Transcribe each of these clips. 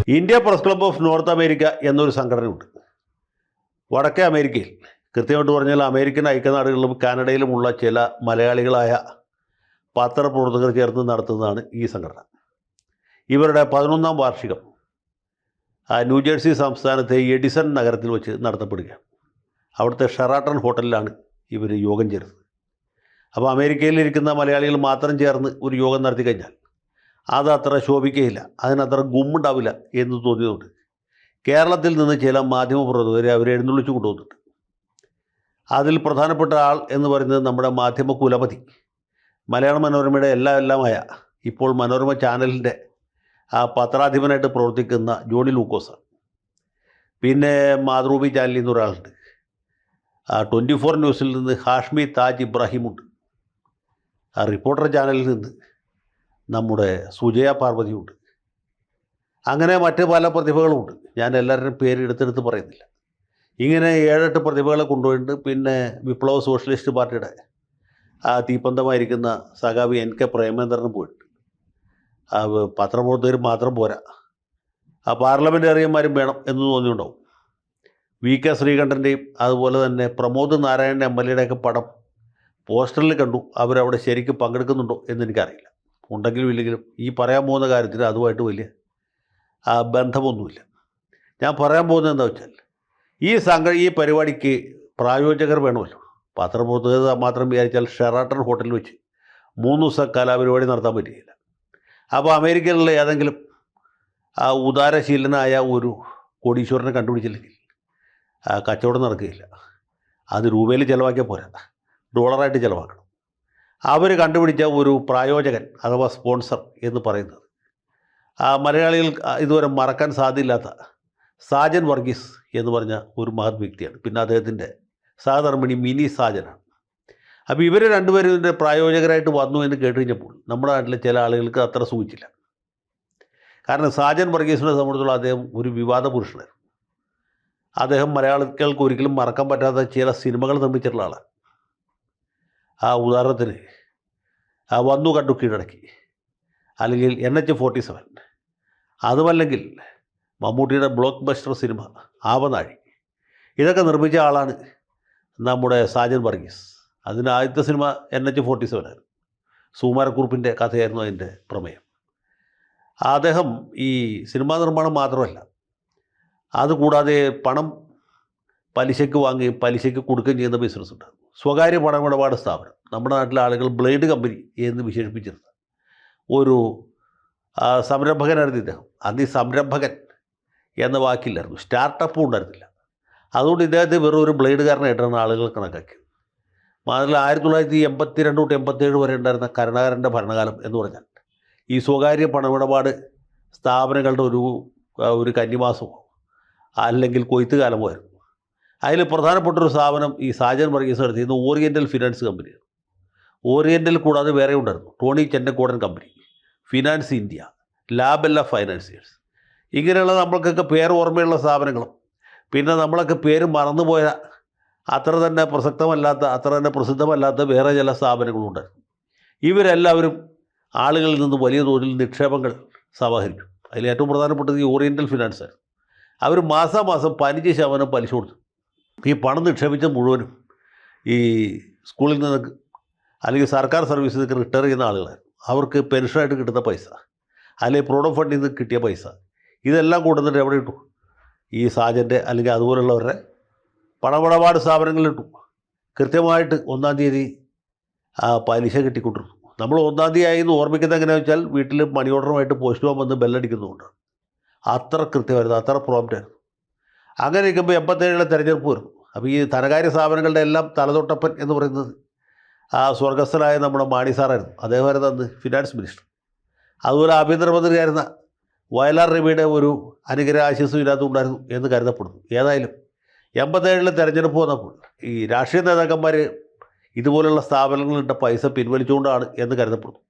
India press club of north America എന്നൊരു സംഘടനയുണ്ട്. വടക്കേ അമേരിക്കയിൽ, കൃത്യമായിട്ട് പറഞ്ഞാൽ അമേരിക്കൻ ഐക്യനാടുകളിലും കാനഡയിലുമുള്ള ചില മലയാളികളായ പത്രപ്രവർത്തകർ ചേർന്ന് നടത്തുന്നതാണ് ഈ സംഘടന. ഇവരുടെ 11ാം വാർഷികം ന്യൂജേഴ്സി സംസ്ഥാനത്തെ എഡിസൺ നഗരത്തിൽ വെച്ച് നടത്തപ്പെടുകയാണ്. അവിടുത്തെ ഷെറാട്ടൺ ഹോട്ടലിലാണ് ഇവർ യോഗം ചേരുന്നത്. അപ്പോൾ അമേരിക്കയിലിരിക്കുന്ന മലയാളികൾ മാത്രം ചേർന്ന് ഒരു യോഗം നടത്തി കഴിഞ്ഞാൽ അത് അത്ര ശോഭിക്കുകയില്ല, അതിനത്ര ഗുമ്മുണ്ടാവില്ല എന്ന് തോന്നിയതുകൊണ്ട് കേരളത്തിൽ നിന്ന് ചില മാധ്യമപ്രവർത്തകരെ അവർ എഴുന്നള്ളിച്ചു കൊണ്ടുവന്നിട്ടുണ്ട്. അതിൽ പ്രധാനപ്പെട്ട ആൾ എന്ന് പറയുന്നത് നമ്മുടെ മാധ്യമ കുലപതി, മലയാള മനോരമയുടെ എല്ലാമായ ഇപ്പോൾ മനോരമ ചാനലിൻ്റെ പത്രാധിപനായിട്ട് പ്രവർത്തിക്കുന്ന ജോണി ലൂക്കോസാണ്. പിന്നെ മാതൃഭൂമി ചാനലിൽ നിന്ന് ഒരാളുണ്ട്, 24 ന്യൂസിൽ നിന്ന് ഹാഷ്മി താജ് ഇബ്രാഹിമുണ്ട്, റിപ്പോർട്ടർ ചാനലിൽ നിന്ന് നമ്മുടെ സുജയ പാർവതിയുണ്ട്. അങ്ങനെ മറ്റ് പല പ്രതിഭകളുമുണ്ട്. ഞാൻ എല്ലാവരുടെയും പേര് എടുത്തെടുത്ത് പറയുന്നില്ല. ഇങ്ങനെ 7-8 പ്രതിഭകളെ കൊണ്ടുപോയിട്ടുണ്ട്. പിന്നെ വിപ്ലവ സോഷ്യലിസ്റ്റ് പാർട്ടിയുടെ തീപ്പന്തമായിരിക്കുന്ന സഖാവി NK പ്രേമേന്ദ്രനും പോയിട്ടുണ്ട്. പത്രപ്രവർത്തകർ മാത്രം പോരാ, പാർലമെൻറ്റേറിയന്മാരും വേണം എന്ന് തോന്നിയിട്ടുണ്ടാവും. VK ശ്രീകണ്ഠൻ്റെയും അതുപോലെ തന്നെ പ്രമോദ് നാരായണൻ്റെ MLA പടം പോസ്റ്ററിൽ കണ്ടു. അവരവിടെ ശരിക്കും പങ്കെടുക്കുന്നുണ്ടോ എന്നെനിക്കറിയില്ല. ഉണ്ടെങ്കിലും ഇല്ലെങ്കിലും ഈ പറയാൻ പോകുന്ന കാര്യത്തിൽ അതുമായിട്ട് വലിയ ബന്ധമൊന്നുമില്ല. ഞാൻ പറയാൻ പോകുന്നത് എന്താ വെച്ചാൽ, ഈ പരിപാടിക്ക് പ്രായോജകർ വേണമല്ലോ. പത്രപ്രവർത്തകർ മാത്രം വിചാരിച്ചാൽ ഷെറാട്ടൺ ഹോട്ടലിൽ വെച്ച് 3 ദിവസം കലാപരിപാടി നടത്താൻ പറ്റുകയില്ല. അപ്പോൾ അമേരിക്കയിലുള്ള ഏതെങ്കിലും ഉദാരശീലനായ ഒരു കോടീശ്വരനെ കണ്ടുപിടിച്ചില്ലെങ്കിൽ കച്ചവടം നടക്കുകയില്ല. അത് രൂപയിൽ ചിലവാക്കിയാൽ പോരാ, ഡോളറായിട്ട് ചിലവാക്കണം. അവർ കണ്ടുപിടിച്ച ഒരു പ്രായോജകൻ അഥവാ സ്പോൺസർ എന്ന് പറയുന്നത് മലയാളികൾ ഇതുവരെ മറക്കാൻ സാധ്യമില്ലാത്ത സാജൻ വർഗീസ് എന്ന് പറഞ്ഞ ഒരു മഹത് വ്യക്തിയാണ്. പിന്നെ അദ്ദേഹത്തിൻ്റെ സഹധർമ്മിണി മിനി സാജനാണ്. അപ്പോൾ ഇവർ രണ്ടുപേരും ഇതിൻ്റെ പ്രായോജകരായിട്ട് വന്നു എന്ന് കേട്ട് കഴിഞ്ഞപ്പോൾ നമ്മുടെ നാട്ടിലെ ചില ആളുകൾക്ക് അത്ര സൂചിച്ചില്ല. കാരണം സാജൻ വർഗീസിനെ സംബന്ധിച്ചുള്ള അദ്ദേഹം ഒരു വിവാദ പുരുഷനായിരുന്നു. അദ്ദേഹം മലയാളികൾക്ക് ഒരിക്കലും മറക്കാൻ പറ്റാത്ത ചില സിനിമകൾ നിർമ്മിച്ചിട്ടുള്ള ആളാണ്. ഉദാഹരണത്തിന് വന്നു കണ്ടു കീഴടക്കി, അല്ലെങ്കിൽ NH-47, അതുമല്ലെങ്കിൽ മമ്മൂട്ടിയുടെ ബ്ലോക്ക് ബസ്റ്റർ സിനിമ ആവനാഴി, ഇതൊക്കെ നിർമ്മിച്ച ആളാണ് നമ്മുടെ സാജൻ വർഗീസ്. അതിന് ആദ്യത്തെ സിനിമ NH-47 ആയിരുന്നു. സുകുമാരക്കുറുപ്പിൻ്റെ കഥയായിരുന്നു അതിൻ്റെ പ്രമേയം. അദ്ദേഹം ഈ സിനിമാ നിർമ്മാണം മാത്രമല്ല, അതുകൂടാതെ പണം പലിശയ്ക്ക് വാങ്ങുകയും പലിശയ്ക്ക് കൊടുക്കുകയും ചെയ്യുന്ന ബിസിനസ്സുണ്ട്. സ്വകാര്യ പണമിടപാട് സ്ഥാപനം, നമ്മുടെ നാട്ടിലെ ആളുകൾ ബ്ലേഡ് കമ്പനി എന്ന് വിശേഷിപ്പിച്ചിരുന്ന ഒരു സംരംഭകനായിരുന്നു ഇദ്ദേഹം. അന്ന് ഈ സംരംഭകൻ എന്ന വാക്കില്ലായിരുന്നു, സ്റ്റാർട്ടപ്പും ഉണ്ടായിരുന്നില്ല. അതുകൊണ്ട് ഇദ്ദേഹത്തെ വെറും ഒരു ബ്ലേഡുകാരനായിട്ടാണ് ആളുകൾ കണക്കാക്കിയത്. മാത്രമല്ല 1982 തൊട്ട് 87 വരെ ഉണ്ടായിരുന്ന കരുണാകരൻ്റെ ഭരണകാലം എന്ന് പറഞ്ഞാൽ ഈ സ്വകാര്യ പണമിടപാട് സ്ഥാപനങ്ങളുടെ ഒരു കന്നിമാസമോ അല്ലെങ്കിൽ കൊയ്ത്തുകാലമായിരുന്നു. അതിൽ പ്രധാനപ്പെട്ടൊരു സ്ഥാപനം ഈ സാജൻ വർഗീസ് നടത്തിയിരുന്ന ഓറിയൻ്റൽ ഫിനാൻസ് കമ്പനിയാണ്. ഓറിയൻ്റൽ കൂടാതെ വേറെ ഉണ്ടായിരുന്നു Tony Chennakodan company, finance India, Labella financiers. ഇങ്ങനെയുള്ള നമ്മൾക്കൊക്കെ പേര് ഓർമ്മയുള്ള സ്ഥാപനങ്ങളും പിന്നെ നമ്മളൊക്കെ പേര് മറന്നുപോയ അത്ര തന്നെ പ്രസക്തമല്ലാത്ത അത്ര തന്നെ പ്രസിദ്ധമല്ലാത്ത വേറെ ചില സ്ഥാപനങ്ങളുണ്ടായിരുന്നു. ഇവരെല്ലാവരും ആളുകളിൽ നിന്ന് വലിയ തോതിൽ നിക്ഷേപങ്ങൾ സമാഹരിച്ചു. അതിൽ ഏറ്റവും പ്രധാനപ്പെട്ടത് ഈ ഓറിയൻ്റൽ ഫിനാൻസ് ആയിരുന്നു. അവർ മാസാമാസം 15% പലിശ കൊടുത്തു. ഈ പണം നിക്ഷേപിച്ച മുഴുവനും ഈ സ്കൂളിൽ നിന്ന് അല്ലെങ്കിൽ സർക്കാർ സർവീസിൽ നിന്ന് റിട്ടയർ ചെയ്യുന്ന ആളുകളായിരുന്നു. അവർക്ക് പെൻഷനായിട്ട് കിട്ടുന്ന പൈസ, അല്ലെങ്കിൽ പ്രൊവിഡന്റ് ഫണ്ടിൽ നിന്ന് കിട്ടിയ പൈസ, ഇതെല്ലാം കൊണ്ടുവന്നിട്ട് എവിടെ ഇട്ടു? ഈ സാജൻ്റെ അല്ലെങ്കിൽ അതുപോലുള്ളവരുടെ പണമിടപാട് സ്ഥാപനങ്ങളിലിട്ടു. കൃത്യമായിട്ട് 1-ാം തീയതി പലിശ കിട്ടിക്കൊണ്ടിരുന്നു. നമ്മൾ 1-ാം തീയതി ആയി എന്ന് ഓർമ്മിക്കുന്നത് എങ്ങനെയാണെന്ന് വെച്ചാൽ വീട്ടിൽ മണി ഓർഡറുമായിട്ട് പോസ്റ്റ് പോകാൻ വന്ന് ബെല്ലടിക്കുന്നതുകൊണ്ടാണ്. അത്ര കൃത്യമായിരുന്നു, അത്ര പ്രോംപ്റ്റായിരുന്നു. അങ്ങനെ ഇരിക്കുമ്പോൾ 87-ലെ തെരഞ്ഞെടുപ്പ് വരുന്നു. അപ്പോൾ ഈ ധനകാര്യ സ്ഥാപനങ്ങളുടെ എല്ലാം തലതൊട്ടപ്പൻ എന്ന് പറയുന്നത് സ്വർഗസ്ഥനായ നമ്മുടെ മാണി സാറായിരുന്നു. അദ്ദേഹമായിരുന്നു അന്ന് ഫിനാൻസ് മിനിസ്റ്റർ. അതുപോലെ ആഭ്യന്തരമന്ത്രിയായിരുന്ന വയലാർ രവിയുടെ ഒരു അനുഗ്രഹ ആശംസ ഇതിനകത്തുണ്ടായിരുന്നു എന്ന് കരുതപ്പെടുന്നു. ഏതായാലും 87-ലെ തെരഞ്ഞെടുപ്പ് വന്നപ്പോൾ ഈ രാഷ്ട്രീയ നേതാക്കന്മാർ ഇതുപോലുള്ള സ്ഥാപനങ്ങളിട്ട പൈസ പിൻവലിച്ചുകൊണ്ടാണ് എന്ന് കരുതപ്പെടുന്നു.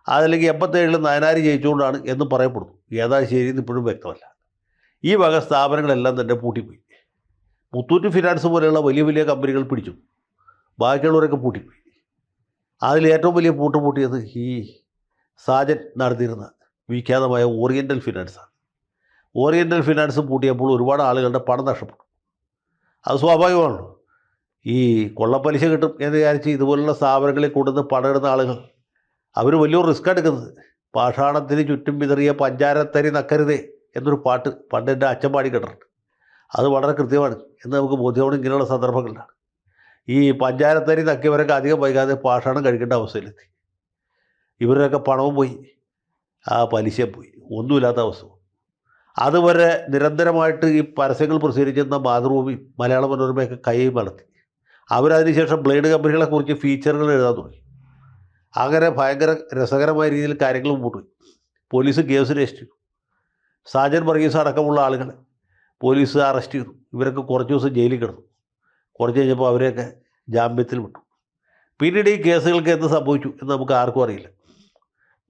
അതല്ലെങ്കിൽ 87-ൽ നയനാരി ജയിച്ചുകൊണ്ടാണ് എന്നും പറയപ്പെടുന്നു. ഏതാ ശരിയെന്ന് ഇപ്പോഴും വ്യക്തമല്ല. ഈ വക സ്ഥാപനങ്ങളെല്ലാം തന്നെ പൂട്ടിപ്പോയി. മുത്തൂറ്റ് ഫിനാൻസ് പോലെയുള്ള വലിയ വലിയ കമ്പനികൾ പിടിച്ചു, ബാക്കിയുള്ളവരൊക്കെ പൂട്ടിപ്പോയി. അതിൽ ഏറ്റവും വലിയ പൂട്ടിയത് ഈ സാജൻ നടത്തിയിരുന്ന വിഖ്യാതമായ ഓറിയൻ്റൽ ഫിനാൻസാണ്. ഓറിയൻ്റൽ ഫിനാൻസും പൂട്ടിയപ്പോൾ ഒരുപാട് ആളുകളുടെ പണം നഷ്ടപ്പെട്ടു. അത് സ്വാഭാവികമാണല്ലോ. ഈ കൊള്ളപ്പലിശ കിട്ടും എന്ന് വിചാരിച്ച് ഇതുപോലുള്ള സ്ഥാപനങ്ങളിൽ കൊണ്ടുവന്ന് പണിടുന്ന ആളുകൾ അവർ വലിയൊരു റിസ്ക് എടുക്കുന്നത്. പാഷാണത്തിന് ചുറ്റും വിതറിയ പഞ്ചാരത്തരി നക്കരുതേ എന്നൊരു പാട്ട് പണ്ട് എൻ്റെ അച്ഛൻ പാടി കേട്ടിട്ടുണ്ട്. അത് വളരെ കൃത്യമാണ് എന്ന് നമുക്ക് ബോധ്യമാണ് ഇങ്ങനെയുള്ള സന്ദർഭങ്ങളിലാണ്. ഈ പഞ്ചാരത്തരി നക്കിയവരൊക്കെ അധികം വൈകാതെ പാഷാണം കഴിക്കേണ്ട അവസ്ഥയിലെത്തി. ഇവരുടെയൊക്കെ പണവും പോയി, ആ പലിശയും പോയി, ഒന്നുമില്ലാത്ത അവസ്ഥ. അതുവരെ നിരന്തരമായിട്ട് ഈ പരസ്യങ്ങൾ പ്രസിദ്ധീകരിച്ചിരുന്ന മാതൃഭൂമി, മലയാള മനോരമയൊക്കെ കൈ വളർത്തി. അവരതിനുശേഷം ബ്ലേഡ് കമ്പനികളെക്കുറിച്ച് ഫീച്ചറുകൾ എഴുതാൻ തുടങ്ങി. അങ്ങനെ ഭയങ്കര രസകരമായ രീതിയിൽ കാര്യങ്ങൾ മുമ്പോട്ട് പോയി. പോലീസ് കേസ് രജിസ്റ്റർ ചെയ്തു. സാജൻ വർഗീസ് അടക്കമുള്ള ആളുകൾ പോലീസ് അറസ്റ്റ് ചെയ്തു. ഇവരൊക്കെ കുറച്ച് ദിവസം ജയിലിൽ കിടന്നു. കുറച്ച് കഴിഞ്ഞപ്പോൾ അവരെയൊക്കെ ജാമ്യത്തിൽ വിട്ടു. പിന്നീട് ഈ കേസുകൾക്ക് എന്ത് സംഭവിച്ചു എന്ന് നമുക്ക് ആർക്കും അറിയില്ല.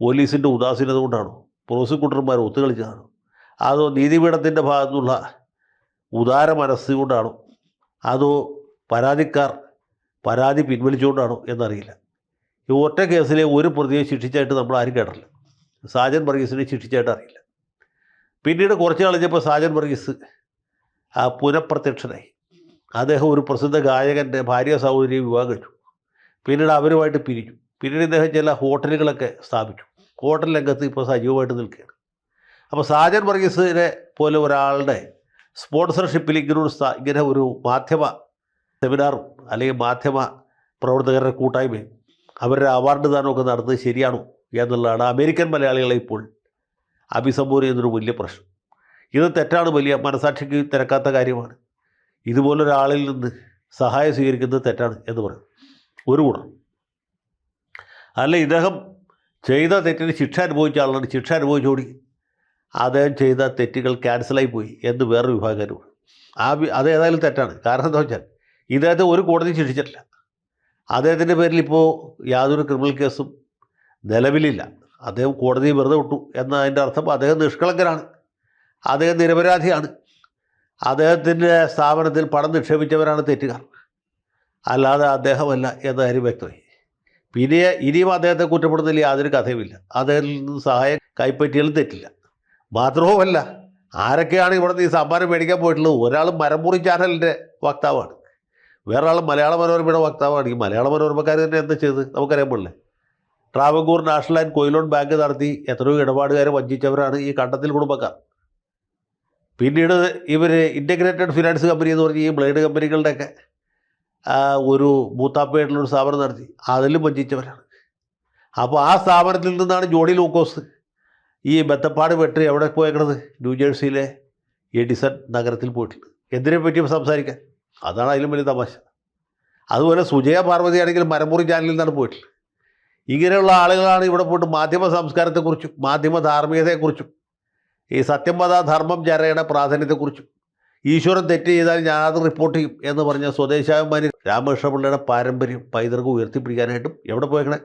പോലീസിൻ്റെ ഉദാസീനത കൊണ്ടാണോ, പ്രോസിക്യൂട്ടർമാർ ഒത്തുകളിച്ചതാണോ, അതോ നീതിപീഠത്തിൻ്റെ ഭാഗത്തുനിന്നുള്ള ഉദാര മനസ്സുകൊണ്ടാണോ, അതോ പരാതിക്കാർ പരാതി പിൻവലിച്ചുകൊണ്ടാണോ എന്നറിയില്ല. ഈ ഒറ്റ കേസിലെ ഒരു പ്രതിയെ ശിക്ഷിച്ചായിട്ട് നമ്മൾ ആരും കേട്ടില്ല. സാജൻ വർഗീസിനെ ശിക്ഷിച്ചായിട്ട് അറിയില്ല. പിന്നീട് കുറച്ച് കളിച്ചപ്പോൾ സാജൻ വർഗീസ് പുനഃപ്രത്യക്ഷനായി. അദ്ദേഹം ഒരു പ്രസിദ്ധ ഗായകൻ്റെ ഭാര്യ സഹോദരിയെ വിവാഹം കഴിച്ചു. പിന്നീട് അവരുമായിട്ട് പിരിഞ്ഞു. പിന്നീട് ഇദ്ദേഹം ചില ഹോട്ടലുകളൊക്കെ സ്ഥാപിച്ചു. ഹോട്ടൽ രംഗത്ത് ഇപ്പോൾ സജീവമായിട്ട് നിൽക്കുകയാണ്. അപ്പോൾ സാജൻ വർഗീസിനെ പോലെ ഒരാളുടെ സ്പോൺസർഷിപ്പിൽ ഇങ്ങനെ ഒരു മാധ്യമ സെമിനാറും അല്ലെങ്കിൽ മാധ്യമ പ്രവർത്തകരുടെ കൂട്ടായ്മയും അവരുടെ അവാർഡ് ദാനമൊക്കെ നടത്തുന്നത് ശരിയാണോ എന്നുള്ളതാണ് അമേരിക്കൻ മലയാളികളെ ഇപ്പോൾ അഭിസംബോധന ചെയ്യുന്നൊരു വലിയ പ്രശ്നം. ഇത് തെറ്റാണ്, വലിയ മനസാക്ഷിക്ക് തിരക്കാത്ത കാര്യമാണ്. ഇതുപോലൊരാളിൽ നിന്ന് സഹായം സ്വീകരിക്കുന്നത് തെറ്റാണ് എന്ന് പറയും ഒരു കൂട്ടർ. അല്ല, ഇദ്ദേഹം ചെയ്ത തെറ്റിന് ശിക്ഷ അനുഭവിച്ച ആളാണ്. ശിക്ഷ അനുഭവിച്ചോടി അദ്ദേഹം ചെയ്ത തെറ്റുകൾ ക്യാൻസലായി പോയി എന്ന് വേറൊരു വിഭാഗക്കാരുമാണ്. അത് ഏതായാലും തെറ്റാണ്. കാരണം എന്താ വെച്ചാൽ ഇദ്ദേഹത്തെ ഒരു കോടതി ശിക്ഷിച്ചിട്ടില്ല. അദ്ദേഹത്തിൻ്റെ പേരിൽ ഇപ്പോൾ യാതൊരു ക്രിമിനൽ കേസും നിലവിലില്ല. അദ്ദേഹം കോടതി വെറുതെ വിട്ടു എന്നതിൻ്റെ അർത്ഥം അദ്ദേഹം നിഷ്കളങ്കനാണ്, അദ്ദേഹം നിരപരാധിയാണ്. അദ്ദേഹത്തിൻ്റെ സ്ഥാപനത്തിൽ പണം നിക്ഷേപിച്ചവരാണ് തെറ്റുകാർ, അല്ലാതെ അദ്ദേഹമല്ല എന്ന കാര്യം വ്യക്തമായി. പിന്നെ ഇനിയും അദ്ദേഹത്തെ കുറ്റപ്പെടുന്നതിൽ യാതൊരു കഥയുമില്ല. അദ്ദേഹത്തിൽ നിന്ന് സഹായം കൈപ്പറ്റിയാലും തെറ്റില്ല. മാത്രവുമല്ല, ആരൊക്കെയാണ് ഇവിടെ ഈ സമ്മാനം മേടിക്കാൻ പോയിട്ടുള്ളത്? ഒരാൾ മരമുറി ചാനലിൻ്റെ വക്താവാണ്, വേറൊരാൾ മലയാള മനോരമയുടെ വക്താവാണ്. ഈ മലയാള മനോരമക്കാർ തന്നെ എന്താ ചെയ്ത് നമുക്കറിയാൻ പാടില്ലേ? Travancore national and Quilon bank നടത്തി എത്രയോ ഇടപാടുകാരെ വഞ്ചിച്ചവരാണ് ഈ കണ്ടത്തിൽ കുടുംബക്കാർ. പിന്നീട് ഇവർ ഇൻ്റഗ്രേറ്റഡ് ഫിനാൻസ് കമ്പനി എന്ന് പറഞ്ഞ് ഈ ബ്ലേഡ് കമ്പനികളുടെയൊക്കെ ഒരു മൂത്താപ്പയായിട്ടുള്ളൊരു സ്ഥാപനം നടത്തി, അതിലും വഞ്ചിച്ചവരാണ്. അപ്പോൾ ആ സ്ഥാപനത്തിൽ നിന്നാണ് ജോണി ലൂക്കോസ് ഈ ബത്തപ്പാട് വെട്ടി എവിടെ പോയേക്കണത്? ന്യൂജേഴ്സിയിലെ എഡിസൺ നഗരത്തിൽ പോയിട്ടുണ്ട്. എന്തിനെ പറ്റി സംസാരിക്കാൻ? അതാണ് അതിലും വലിയ തമാശ. അതുപോലെ സുജയ പാർവതി ആണെങ്കിൽ മരമുറി ചാനലിൽ നിന്നാണ് പോയിട്ടുള്ളത്. ഇങ്ങനെയുള്ള ആളുകളാണ് ഇവിടെ പോയിട്ട് മാധ്യമ സംസ്കാരത്തെക്കുറിച്ചും മാധ്യമ ധാർമ്മികതയെക്കുറിച്ചും ഈ സത്യംവദ ധർമ്മം ചരയുടെ പ്രാധാന്യത്തെക്കുറിച്ചും ഈശ്വരൻ തെറ്റ് ചെയ്താൽ ഞാനത് റിപ്പോർട്ട് ചെയ്യും എന്ന് പറഞ്ഞ സ്വദേശാഭിമാനി രാമകൃഷ്ണപിള്ളയുടെ പാരമ്പര്യം പൈതൃകം ഉയർത്തിപ്പിടിക്കാനായിട്ടും എവിടെ പോയേക്കണേ?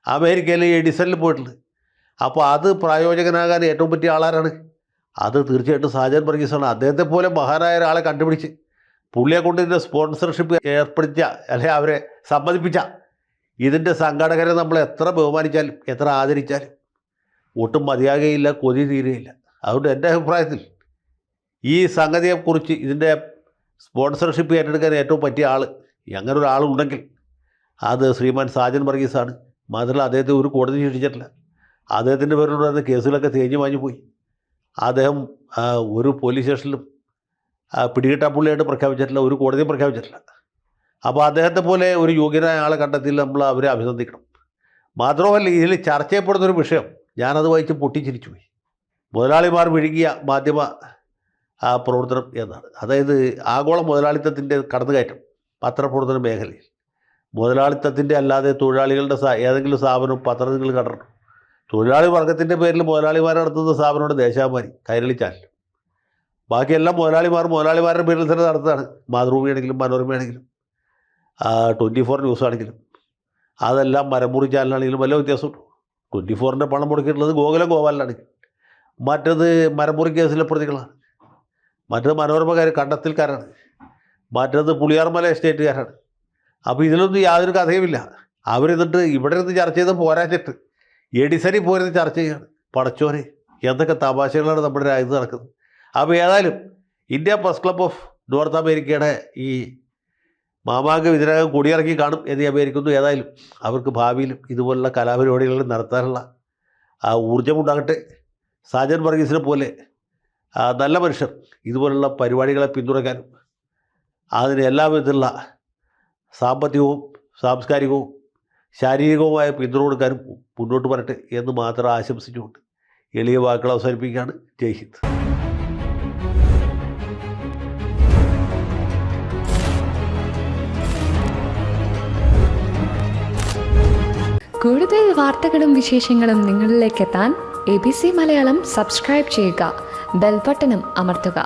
അമേരിക്കയിലെ എഡിസണിൽ പോയിട്ടുണ്ട്. അപ്പോൾ അത് പ്രായോജകനാകാൻ ഏറ്റവും പറ്റിയ ആളാരാണ്? അത് തീർച്ചയായിട്ടും സാജൻ വർഗീസാണ്. അദ്ദേഹത്തെ പോലെ മഹാനായ ഒരാളെ കണ്ടുപിടിച്ച് പുള്ളിയെ കൊണ്ട് ഇതിൻ്റെ സ്പോൺസർഷിപ്പ് ഏർപ്പെടുത്തിയ അല്ലെങ്കിൽ അവരെ സമ്മതിപ്പിച്ച ഇതിൻ്റെ സംഘാടകരെ നമ്മൾ എത്ര ബഹുമാനിച്ചാലും എത്ര ആദരിച്ചാലും ഒട്ടും മതിയാകുകയില്ല, കൊതി തീരുകയില്ല. അതുകൊണ്ട് എൻ്റെ അഭിപ്രായത്തിൽ ഈ സംഗതിയെക്കുറിച്ച് ഇതിൻ്റെ സ്പോൺസർഷിപ്പ് ഏറ്റെടുക്കാൻ ഏറ്റവും പറ്റിയ ആൾ അങ്ങനെ ഒരാളുണ്ടെങ്കിൽ അത് ശ്രീമാൻ സാജൻ വർഗീസാണ്. മാത്രമല്ല അദ്ദേഹത്തെ ഒരു കോടതി ശിക്ഷിച്ചിട്ടില്ല. അദ്ദേഹത്തിൻ്റെ പേരിലുണ്ടായിരുന്ന കേസുകളൊക്കെ തേഞ്ഞു മാഞ്ഞു പോയി. അദ്ദേഹം ഒരു പോലീസ് സ്റ്റേഷനിലും പിടികിട്ടാപ്പുള്ളിയായിട്ട് പ്രഖ്യാപിച്ചിട്ടില്ല, ഒരു കോടതിയും പ്രഖ്യാപിച്ചിട്ടില്ല. അപ്പോൾ അദ്ദേഹത്തെ പോലെ ഒരു യോഗ്യനായ ആളെ കണ്ടെത്തിയിൽ നമ്മൾ അവരെ അഭിനന്ദിക്കണം. മാത്രമല്ല, ഇതിൽ ചർച്ച ചെയ്യപ്പെടുന്നൊരു വിഷയം ഞാനത് വായിച്ച് പൊട്ടിച്ചിരിച്ചു പോയി. മുതലാളിമാർ വിഴുങ്ങിയ മാധ്യമ പ്രവർത്തനം എന്നാണ്. അതായത് ആഗോള മുതലാളിത്തത്തിൻ്റെ കടന്നുകയറ്റം പത്രപ്രവർത്തന മേഖലയിൽ. മുതലാളിത്തത്തിൻ്റെ അല്ലാതെ തൊഴിലാളികളുടെ ഏതെങ്കിലും സ്ഥാപനം പത്രങ്ങൾ കണ്ടിട്ടുണ്ടോ? തൊഴിലാളി വർഗത്തിൻ്റെ പേരിൽ മുതലാളിമാർ നടത്തുന്ന സ്ഥാപനമാണ് ദേശാഭിമാനി, കൈരളി ചാനൽ. ബാക്കിയെല്ലാം മുതലാളിമാരുടെ പേരിൽ തന്നെ നടത്തുകയാണ്. മാതൃഭൂമിയാണെങ്കിലും മനോരമയാണെങ്കിലും 24 ന്യൂസ് ആണെങ്കിലും അതെല്ലാം മരമുറി ചാനലാണെങ്കിലും വല്ല വ്യത്യാസമുണ്ട്. 24ൻ്റെ പണം മുടക്കിയിട്ടുള്ളത് ഗോകുലഗോപാലനാണെങ്കിൽ, മറ്റത് മരമുറി കേസിലെ പ്രതികളാണ്, മറ്റത് മനോരമക്കാർ കണ്ടത്തിൽക്കാരാണ്, മറ്റത് പുളിയാർമല എസ്റ്റേറ്റുകാരാണ്. അപ്പോൾ ഇതിലൊന്നും യാതൊരു കഥയുമില്ല. അവരെന്നിട്ട് ഇവിടെ നിന്ന് ചർച്ച ചെയ്ത് പോരാച്ചിട്ട് എഡിസണിൽ പോയിരുന്ന് ചർച്ച ചെയ്യുകയാണ്. പടച്ചോനെ, എന്തൊക്കെ തമാശകളാണ് നമ്മുടെ രാജ്യത്ത് നടക്കുന്നത്. അപ്പോൾ ഏതായാലും India press club of north അമേരിക്കയുടെ ഈ മാമാങ്കം ഇതിനകം കൊടിയിറക്കി കാണും എന്ന് ഞാൻ വിചാരിക്കുന്നു. ഏതായാലും അവർക്ക് ഭാവിയിലും ഇതുപോലുള്ള കലാപരിപാടികൾ നടത്താനുള്ള ഊർജ്ജമുണ്ടാകട്ടെ. സാജൻ വർഗീസിനെ പോലെ നല്ല മനുഷ്യർ ഇതുപോലുള്ള പരിപാടികളെ പിന്തുണയ്ക്കാനും അതിന് എല്ലാ വിധത്തിലുള്ള സാമ്പത്തികവും സാംസ്കാരികവും ശാരീരികവുമായ പിന്തുണ കൊടുക്കാനും മുന്നോട്ട് വരട്ടെ എന്ന് മാത്രം ആശംസിച്ചുകൊണ്ട് എളിയ വാക്കുകൾ അവസാനിപ്പിക്കുകയാണ്. ജയ് ഹിന്ദ്. കൂടുതൽ വാർത്തകളും വിശേഷങ്ങളും നിങ്ങളിലേക്ക് എത്താൻ ABC മലയാളം സബ്സ്ക്രൈബ് ചെയ്യുക, ബെൽ ബട്ടണും അമർത്തുക.